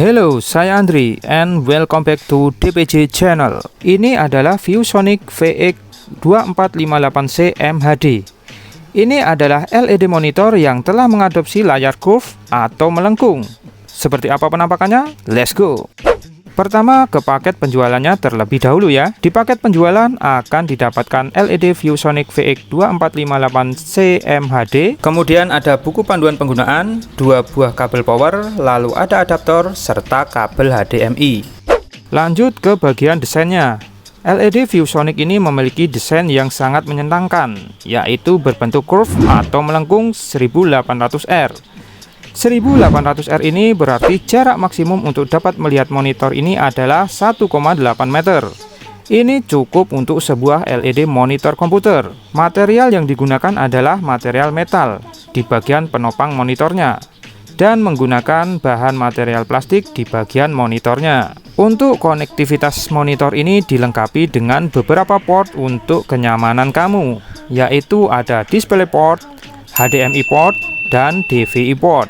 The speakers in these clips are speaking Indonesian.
Hello, saya Andri and welcome back to DPJ channel. Ini adalah VIEWSONIC VX2458-C-mhd. Ini adalah LED monitor yang telah mengadopsi layar curve atau melengkung. Seperti apa penampakannya? Let's go! Pertama, ke paket penjualannya terlebih dahulu ya. Di paket penjualan akan didapatkan LED VIEWSONIC VX2458-C-mhd. Kemudian ada buku panduan penggunaan, 2 buah kabel power, lalu ada adaptor, serta kabel HDMI. Lanjut ke bagian desainnya. LED VIEWSONIC ini memiliki desain yang sangat menyenangkan, yaitu berbentuk curve atau melengkung 1800R. 1800R ini berarti jarak maksimum untuk dapat melihat monitor ini adalah 1,8 meter. Ini cukup untuk sebuah LED monitor komputer. Material yang digunakan adalah material metal di bagian penopang monitornya dan menggunakan bahan material plastik di bagian monitornya. Untuk konektivitas monitor ini dilengkapi dengan beberapa port untuk kenyamanan kamu, yaitu ada DisplayPort, HDMI port, dan DVI port.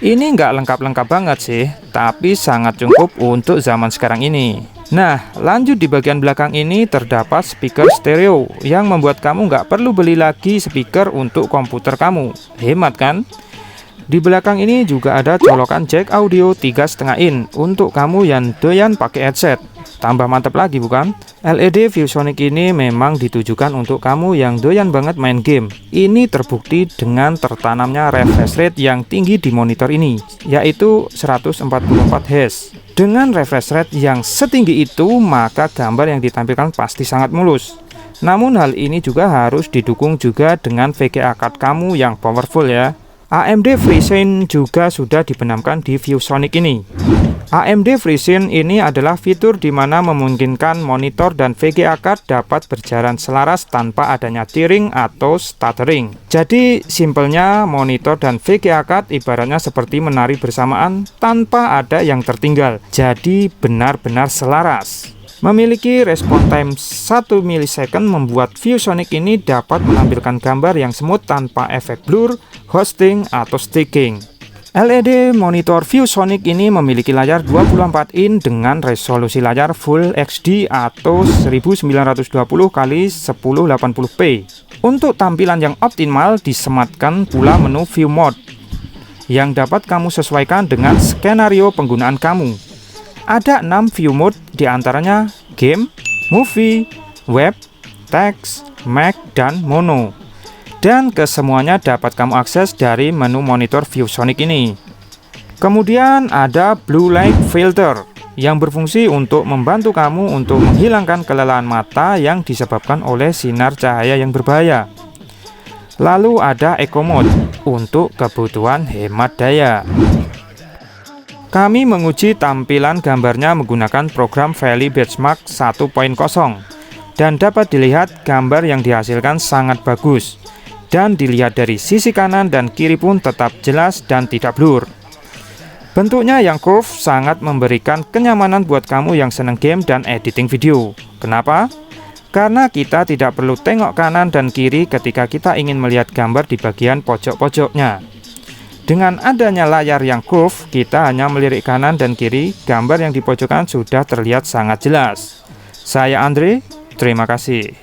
Ini nggak lengkap-lengkap banget sih, tapi sangat cukup untuk zaman sekarang ini. Nah, lanjut di bagian belakang ini terdapat speaker stereo yang membuat kamu nggak perlu beli lagi speaker untuk komputer kamu. Hemat kan? Di belakang ini juga ada colokan jack audio 3,5 in untuk kamu yang doyan pakai headset. Tambah mantap lagi bukan? LED VIEWSONIC ini memang ditujukan untuk kamu yang doyan banget main game. Ini terbukti dengan tertanamnya refresh rate yang tinggi di monitor ini, yaitu 144 Hz. Dengan refresh rate yang setinggi itu, maka gambar yang ditampilkan pasti sangat mulus. Namun hal ini juga harus didukung juga dengan VGA card kamu yang powerful ya. AMD FREESYNC juga sudah dibenamkan di VIEWSONIC ini. AMD FREESYNC ini adalah fitur di mana memungkinkan monitor dan VGA card dapat berjalan selaras tanpa adanya tearing atau stuttering. Jadi simpelnya monitor dan VGA card ibaratnya seperti menari bersamaan tanpa ada yang tertinggal. Jadi benar-benar selaras. Memiliki respon time 1 milisecond membuat VIEWSONIC ini dapat menampilkan gambar yang smooth tanpa efek blur, ghosting, atau sticking. LED monitor VIEWSONIC ini memiliki layar 24 in dengan resolusi layar Full HD atau 1920x1080p. Untuk tampilan yang optimal disematkan pula menu View Mode yang dapat kamu sesuaikan dengan skenario penggunaan kamu. Ada 6 view mode diantaranya game, movie, web, text, Mac, dan mono. Dan kesemuanya dapat kamu akses dari menu monitor VIEWSONIC ini. Kemudian ada Blue Light Filter yang berfungsi untuk membantu kamu untuk menghilangkan kelelahan mata yang disebabkan oleh sinar cahaya yang berbahaya. Lalu ada Eco Mode untuk kebutuhan hemat daya. Kami menguji tampilan gambarnya menggunakan program VIEW Benchmark 1.0 dan dapat dilihat gambar yang dihasilkan sangat bagus. Dan dilihat dari sisi kanan dan kiri pun tetap jelas dan tidak blur. Bentuknya yang curve sangat memberikan kenyamanan buat kamu yang seneng game dan editing video. Kenapa? Karena kita tidak perlu tengok kanan dan kiri ketika kita ingin melihat gambar di bagian pojok-pojoknya. Dengan adanya layar yang curve, kita hanya melirik kanan dan kiri, gambar yang di pojokan sudah terlihat sangat jelas. Saya Andre, terima kasih.